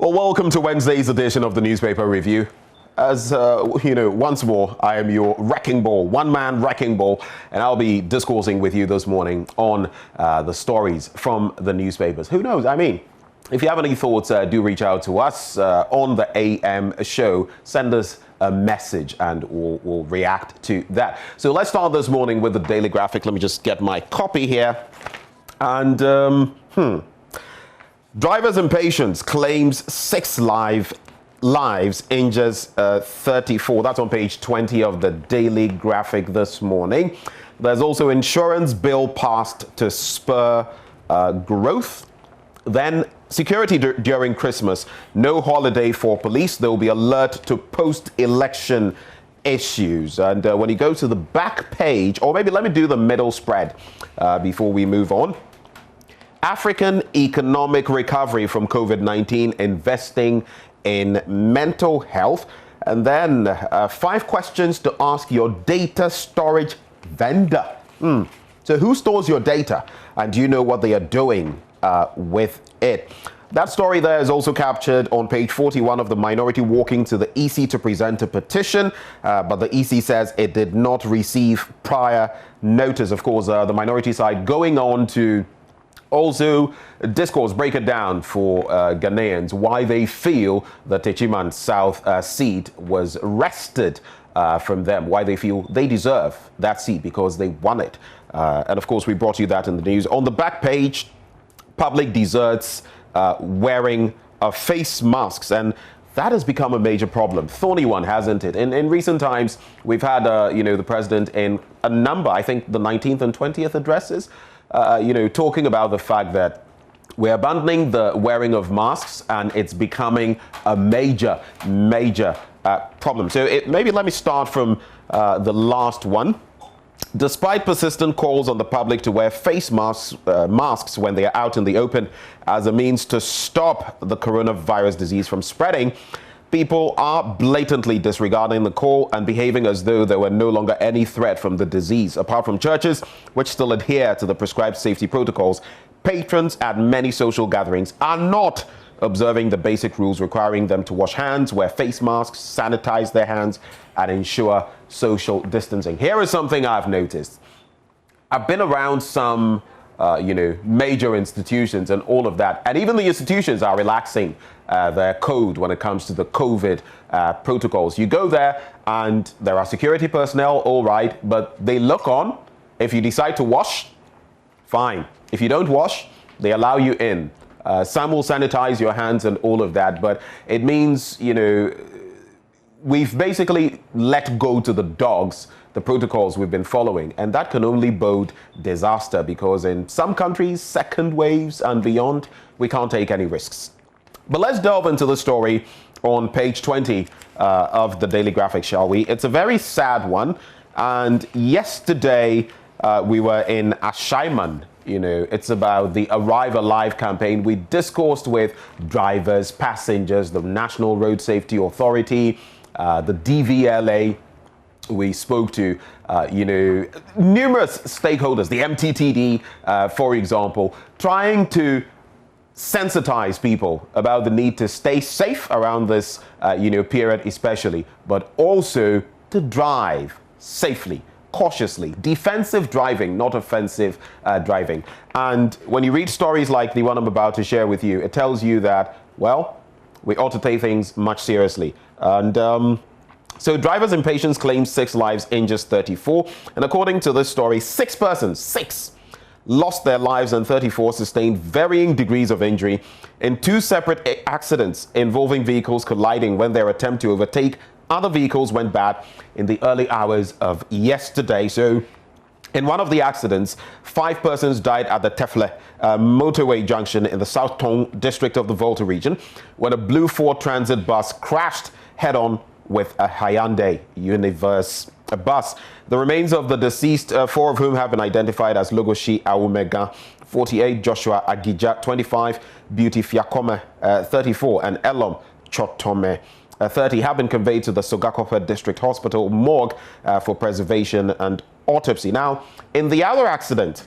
Well, welcome to Wednesday's edition of the Newspaper Review. As once more, I am your wrecking ball, one-man wrecking ball, and I'll be discoursing with you this morning on the stories from the newspapers. Who knows? I mean, if you have any thoughts, do reach out to us on the AM show. Send us a message and we'll react to that. So let's start this morning with the Daily Graphic. Let me just get my copy here. And, Driver's impatience claims 6 lives, injures 34. That's on page 20 of the Daily Graphic this morning. There's also insurance bill passed to spur growth. Then security during Christmas. No holiday for police. There will be alert to post-election issues. And when you go to the back page, or maybe let me do the middle spread before we move on. African economic recovery from COVID-19, investing in mental health. And then 5 questions to ask your data storage vendor. So who stores your data? And do you know what they are doing with it? That story there is also captured on page 41 of the Minority walking to the EC to present a petition. But the EC says it did not receive prior notice. Of course, the Minority side going on to also discourse, break it down for Ghanaians, why they feel the Techiman South seat was wrested from them, why they feel they deserve that seat because they won it. And of course, we brought you that in the news. On the back page, public deserts wearing face masks, and that has become a major problem. Thorny one, hasn't it? In recent times, we've had, the president in a number, I think the 19th and 20th addresses, talking about the fact that we're abandoning the wearing of masks and it's becoming a major problem. So maybe let me start from the last one. Despite persistent calls on the public to wear face masks when they are out in the open as a means to stop the coronavirus disease from spreading, people are blatantly disregarding the call and behaving as though there were no longer any threat from the disease. Apart from churches, which still adhere to the prescribed safety protocols, patrons at many social gatherings are not observing the basic rules requiring them to wash hands, wear face masks, sanitize their hands, and ensure social distancing. Here is something I've noticed. I've been around some major institutions and all of that. And even the institutions are relaxing their code when it comes to the COVID protocols. You go there and there are security personnel, all right, but they look on. If you decide to wash, fine. If you don't wash, they allow you in. Some will sanitize your hands and all of that, but it means, we've basically let go to the dogs the protocols we've been following, and that can only bode disaster because in some countries, second waves and beyond, we can't take any risks. But let's delve into the story on page 20 of the Daily Graphic, shall we? It's a very sad one, and yesterday we were in Ashaiman. It's about the Arrive Alive campaign. We discoursed with drivers, passengers, the National Road Safety Authority, the DVLA. We spoke to, numerous stakeholders, the MTTD, for example, trying to sensitize people about the need to stay safe around this, period especially, but also to drive safely, cautiously, defensive driving, not offensive driving. And when you read stories like the one I'm about to share with you, it tells you that, well, we ought to take things much seriously. And so driver's impatience claims 6 lives, injures 34. And according to this story, 6 persons, lost their lives and 34 sustained varying degrees of injury in 2 separate accidents involving vehicles colliding when their attempt to overtake other vehicles went bad in the early hours of yesterday. So in one of the accidents, 5 persons died at the Tefle motorway junction in the South Tong district of the Volta region when a blue Ford Transit bus crashed head-on with a Hyundai Universe bus. The remains of the deceased, 4 of whom have been identified as Logoshi Awumega, 48, Joshua Agija, 25, Beauty Fiakome, 34, and Elom Chotome, 30, have been conveyed to the Sogakope District Hospital morgue for preservation and autopsy. Now, in the other accident,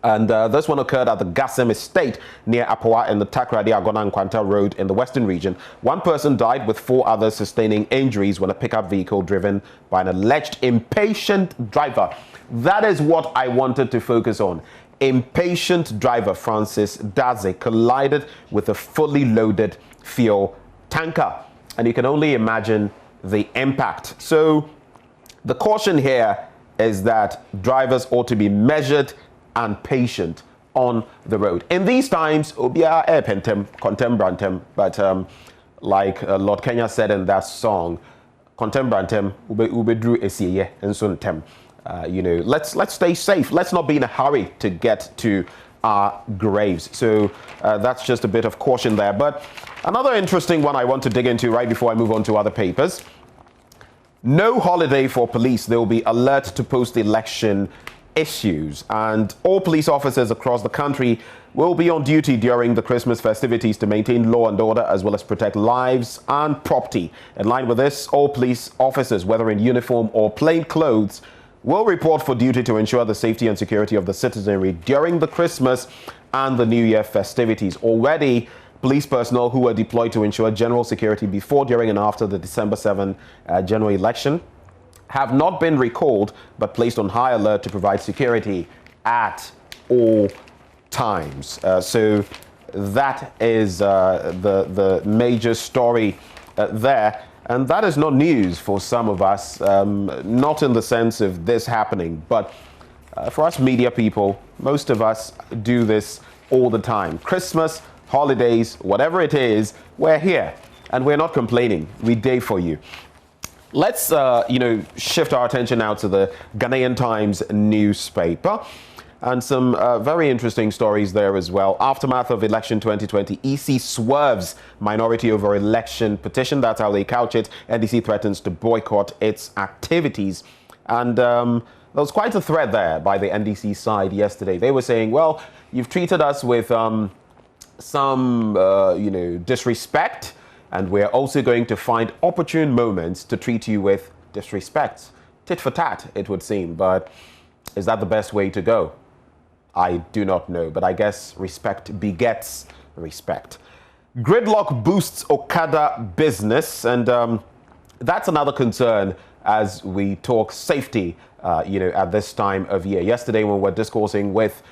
And this one occurred at the Gassem Estate near Apawa in the Takrady Agona Nkwanta Road in the Western region. One person died with 4 others sustaining injuries when a pickup vehicle driven by an alleged impatient driver. That is what I wanted to focus on. Impatient driver Francis Daze collided with a fully loaded fuel tanker. And you can only imagine the impact. So the caution here is that drivers ought to be measured and patient on the road. In these times, obia pentem contembrantem, but like Lord Kenya said in that song, contembrantem ube drew esiye and so tem. Let's stay safe. Let's not be in a hurry to get to our graves. So that's just a bit of caution there. But another interesting one I want to dig into right before I move on to other papers. No holiday for police. There will be alert to post-election issues, and all police officers across the country will be on duty during the Christmas festivities to maintain law and order as well as protect lives and property. In line with this, all police officers, whether in uniform or plain clothes, will report for duty to ensure the safety and security of the citizenry during the Christmas and the New Year festivities. Already, police personnel who were deployed to ensure general security before, during and after the December 7 general election have not been recalled but placed on high alert to provide security at all times. So that is the major story there. And that is not news for some of us, not in the sense of this happening, but for us media people, most of us do this all the time. Christmas, holidays, whatever it is, we're here and we're not complaining. We day for you. Let's, shift our attention now to the Ghanaian Times newspaper. And some very interesting stories there as well. Aftermath of election 2020, EC swerves minority over election petition. That's how they couch it. NDC threatens to boycott its activities. And there was quite a threat there by the NDC side yesterday. They were saying, well, you've treated us with some disrespect, and we're also going to find opportune moments to treat you with disrespect. Tit for tat, it would seem. But is that the best way to go? I do not know, but I guess respect begets respect. Gridlock boosts Okada business, and that's another concern as we talk safety, at this time of year. Yesterday, when we were discoursing with,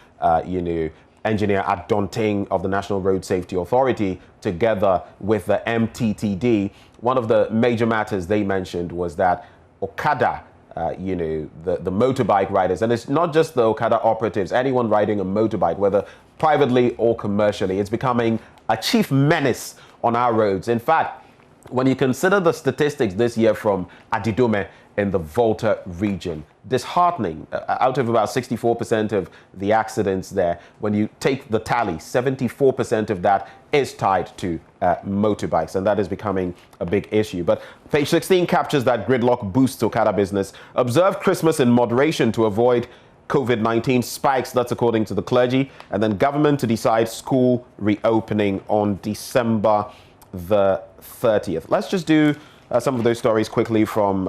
Engineer Adonting of the National Road Safety Authority, together with the MTTD, one of the major matters they mentioned was that Okada, the motorbike riders, and it's not just the Okada operatives, anyone riding a motorbike, whether privately or commercially, it's becoming a chief menace on our roads. In fact, when you consider the statistics this year from Adidome in the Volta region, disheartening. Out of about 64% of the accidents there, when you take the tally, 74% of that is tied to motorbikes, and that is becoming a big issue. But page 16 captures that gridlock boosts Okada business. Observe Christmas in moderation to avoid COVID-19 spikes. That's according to the clergy. And then government to decide school reopening on December the 30th. Let's just do some of those stories quickly from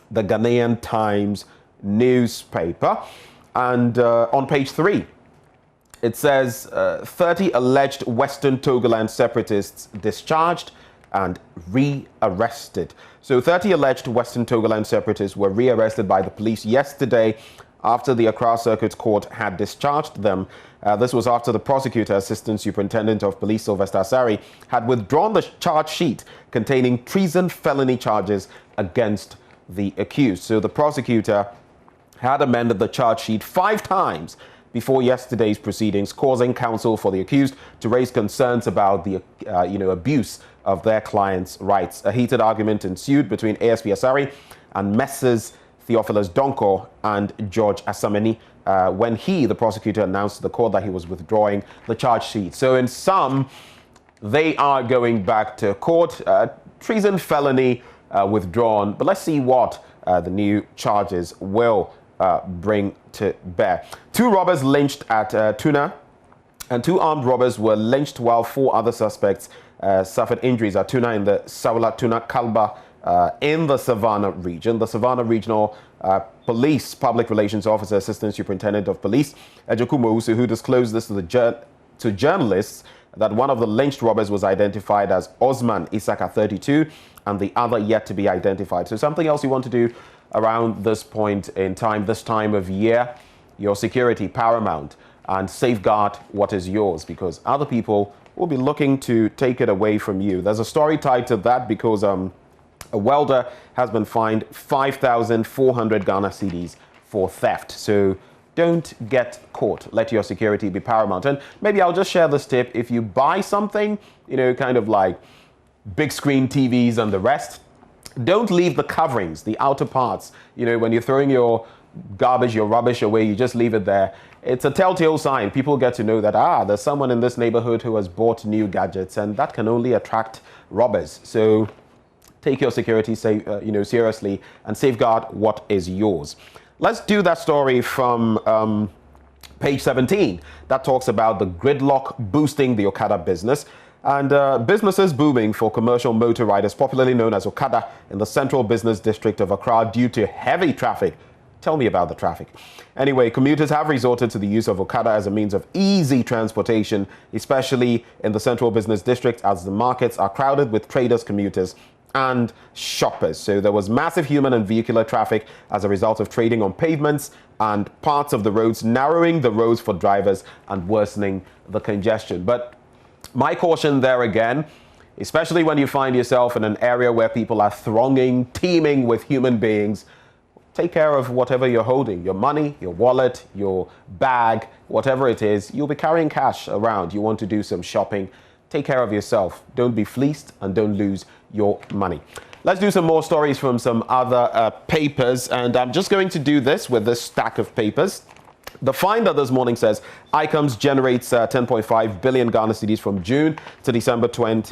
the Ghanaian Times newspaper. And on page 3, it says 30 alleged Western Togoland separatists discharged and re-arrested. So 30 alleged Western Togoland separatists were re-arrested by the police yesterday after the Accra Circuit Court had discharged them. This was after the prosecutor, Assistant Superintendent of Police Sylvester Asari, had withdrawn the charge sheet containing treason felony charges against the accused. So the prosecutor had amended the charge sheet 5 times before yesterday's proceedings, causing counsel for the accused to raise concerns about the abuse of their clients' rights. A heated argument ensued between ASP Asari and Messrs. Theophilus Donko and George Asameni when the prosecutor, announced to the court that he was withdrawing the charge sheet. So in sum, they are going back to court. Treason felony withdrawn. But let's see what the new charges will bring to bear. 2 robbers lynched at Tuna, and 2 armed robbers were lynched while 4 other suspects suffered injuries at Tuna in the Sawala Tuna Kalba in the Savannah region. The Savannah Regional Police Public Relations Officer, Assistant Superintendent of Police, Ejoku Mousu, who disclosed this to journalists, that one of the lynched robbers was identified as Osman Isaka, 32, and the other yet to be identified. So something else you want to do around this point in time, this time of year, your security paramount, and safeguard what is yours, because other people will be looking to take it away from you. There's a story tied to that because a welder has been fined 5,400 Ghana cedis for theft. So don't get caught. Let your security be paramount. And maybe I'll just share this tip. If you buy something, kind of like big screen TVs and the rest, don't leave the coverings, the outer parts. When you're throwing your garbage, your rubbish away, you just leave it there. It's a telltale sign. People get to know that, there's someone in this neighborhood who has bought new gadgets, and that can only attract robbers. So take your security seriously and safeguard what is yours. Let's do that story from page 17 that talks about the gridlock boosting the Okada business. And businesses booming for commercial motor riders, popularly known as Okada, in the central business district of Accra due to heavy traffic. Tell me about the traffic. Anyway, commuters have resorted to the use of Okada as a means of easy transportation, especially in the central business district, as the markets are crowded with traders, commuters, and shoppers. So there was massive human and vehicular traffic as a result of trading on pavements and parts of the roads, narrowing the roads for drivers and worsening the congestion. But my caution there again, especially when you find yourself in an area where people are thronging, teeming with human beings, take care of whatever you're holding, your money, your wallet, your bag, whatever it is. You'll be carrying cash around. You want to do some shopping. Take care of yourself. Don't be fleeced and don't lose your money. Let's do some more stories from some other papers. And I'm just going to do this with this stack of papers. The Finder this morning says ICOMS generates 10.5 billion Ghana cedis from June to December 12,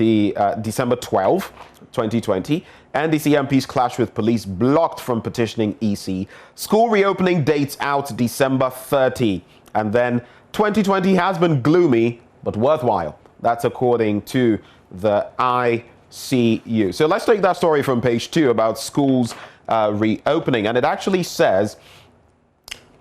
2020. NDC MPs clash with police, blocked from petitioning EC. School reopening dates out December 30. And then 2020 has been gloomy but worthwhile. That's according to the ICU. So let's take that story from page 2 about schools reopening. And it actually says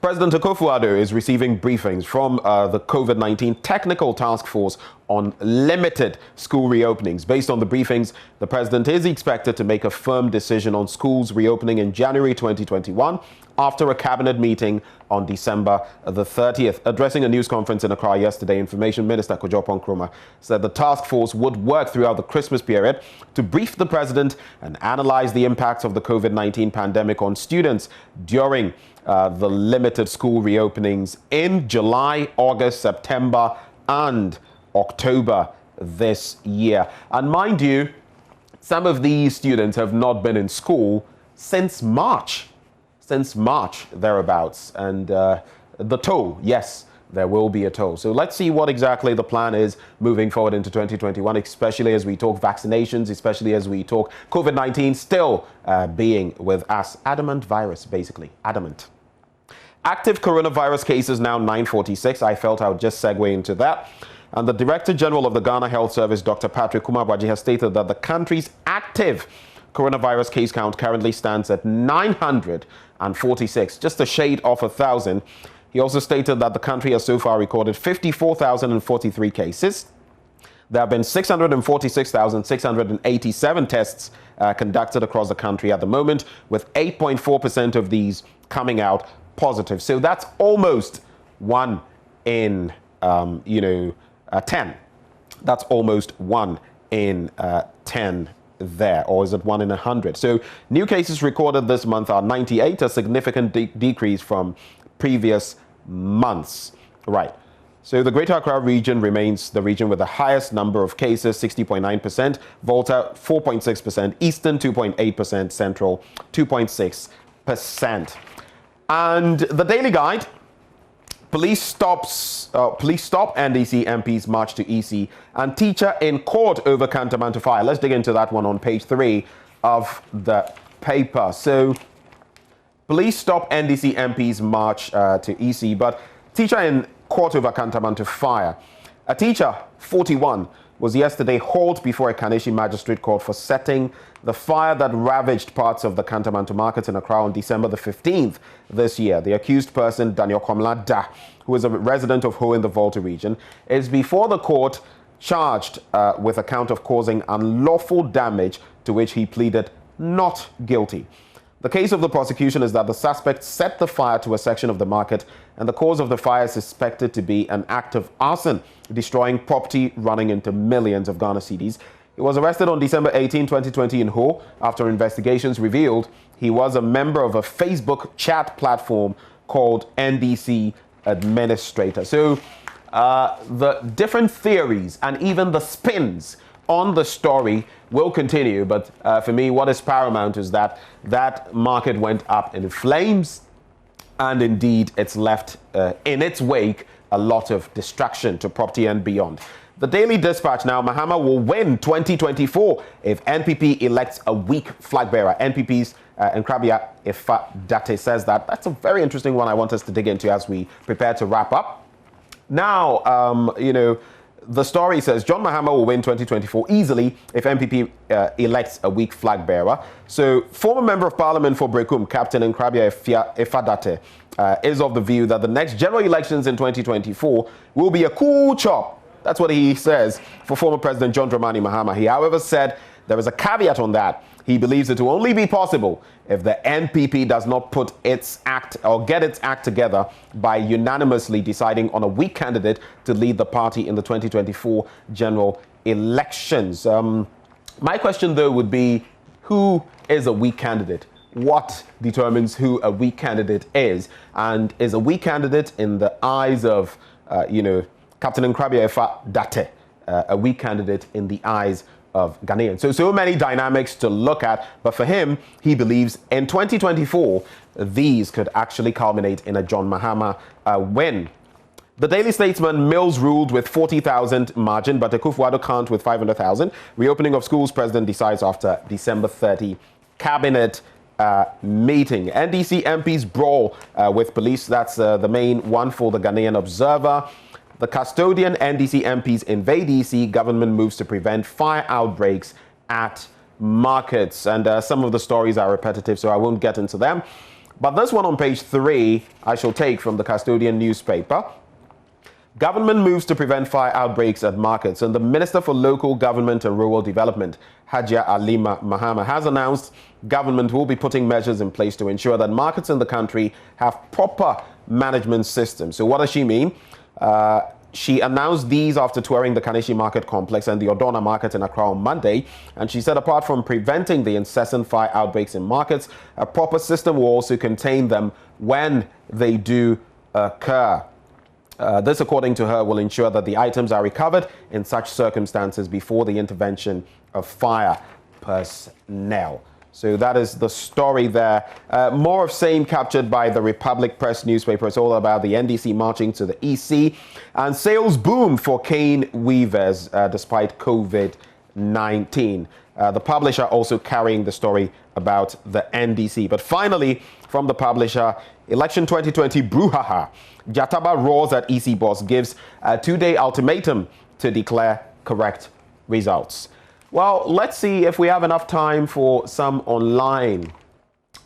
President Akufo-Addo is receiving briefings from the COVID-19 Technical Task Force on limited school reopenings. Based on the briefings, the president is expected to make a firm decision on schools reopening in January 2021 after a cabinet meeting on December the 30th. Addressing a news conference in Accra yesterday, Information Minister Kojo Nkrumah said the task force would work throughout the Christmas period to brief the president and analyze the impacts of the COVID-19 pandemic on students during the limited school reopenings in July, August, September, and October this year. And mind you, some of these students have not been in school since March thereabouts. And the toll, yes, there will be a toll. So let's see what exactly the plan is moving forward into 2021, especially as we talk vaccinations, especially as we talk COVID-19 still being with us. Adamant virus, basically, adamant. Active coronavirus cases now 946. I felt I would just segue into that. And the Director General of the Ghana Health Service, Dr. Patrick Kumabwaji, has stated that the country's active coronavirus case count currently stands at 946, just a shade off 1,000. He also stated that the country has so far recorded 54,043 cases. There have been 646,687 tests conducted across the country at the moment, with 8.4% of these coming out positive. So that's almost 1 in 10. That's almost 1 in 10 there, or is it 1 in 100? So new cases recorded this month are 98, a significant decrease from previous months. Right. So the Greater Accra region remains the region with the highest number of cases, 60.9%, Volta 4.6%, Eastern 2.8%, Central 2.6%. And the Daily Guide, police stop NDC MP's march to EC, and teacher in court over Kantamanto fire. Let's dig into that one on page 3 of the paper. So police stop NDC MP's march to EC, but teacher in court over Kantamanto fire. A teacher, 41, was yesterday hauled before a Kaneshie magistrate court for setting the fire that ravaged parts of the Kantamanto market in Accra on December the 15th this year. The accused person, Daniel Komla Da, who is a resident of Ho in the Volta region, is before the court charged with a count of causing unlawful damage, to which he pleaded not guilty. The case of the prosecution is that the suspect set the fire to a section of the market, and the cause of the fire is suspected to be an act of arson, destroying property running into millions of Ghana cedis. He was arrested on December 18, 2020 in Ho after investigations revealed he was a member of a Facebook chat platform called NDC Administrator. So the different theories and even the spins on the story will continue, but for me, what is paramount is that that market went up in flames, and indeed it's left in its wake a lot of destruction to property and beyond. The Daily Dispatch now: Mahama will win 2024 if NPP elects a weak flag bearer. NPP's Nkrabea Ifadate says that. That's a very interesting one I want us to dig into as we prepare to wrap up. Now, the story says John Mahama will win 2024 easily if NPP elects a weak flag bearer. So, former Member of Parliament for Brekum, Captain Nkrabea Ifadate, is of the view that the next general elections in 2024 will be a cool chop. That's what he says for former President John Dramani Mahama. He, however, said there is a caveat on that. He believes it will only be possible if the NPP does not put its act or get its act together by unanimously deciding on a weak candidate to lead the party in the 2024 general elections. My question, though, would be, who is a weak candidate? What determines who a weak candidate is? And is a weak candidate in the eyes of, Captain Nkrabea Ifadate, a weak candidate in the eyes of Ghanaians? So many dynamics to look at, but for him, he believes in 2024, these could actually culminate in a John Mahama win. The Daily Statesman: Mills ruled with 40,000 margin, but Akufo-Addo can't with 500,000. Reopening of schools, president decides after December 30 cabinet meeting. NDC MPs brawl with police. That's the main one for the Ghanaian Observer. The custodian NDC MPs invade EC. Government moves to prevent fire outbreaks at markets. And some of the stories are repetitive, so I won't get into them. But this one on page 3, I shall take from the Custodian newspaper. Government moves to prevent fire outbreaks at markets. And the Minister for Local Government and Rural Development, Hajia Alima Mahama, has announced government will be putting measures in place to ensure that markets in the country have proper management systems. So what does she mean? She announced these after touring the Kaneshie Market Complex and the Odona Market in Accra on Monday. And she said apart from preventing the incessant fire outbreaks in markets, a proper system will also contain them when they do occur. This, according to her, will ensure that the items are recovered in such circumstances before the intervention of fire personnel. So that is the story there. More of same captured by the Republic Press newspaper. It's all about the NDC marching to the EC. And sales boom for cane weavers despite COVID-19. The publisher also carrying the story about the NDC. But finally, from the publisher, election 2020 brouhaha. Jataba roars at EC boss, gives a 2-day ultimatum to declare correct results. Well, let's see if we have enough time for some online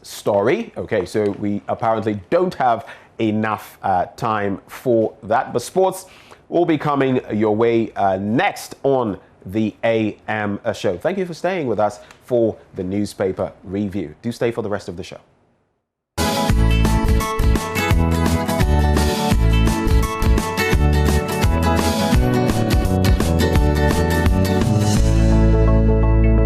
story. Okay, so we apparently don't have enough time for that. But sports will be coming your way next on the AM show. Thank you for staying with us for the newspaper review. Do stay for the rest of the show.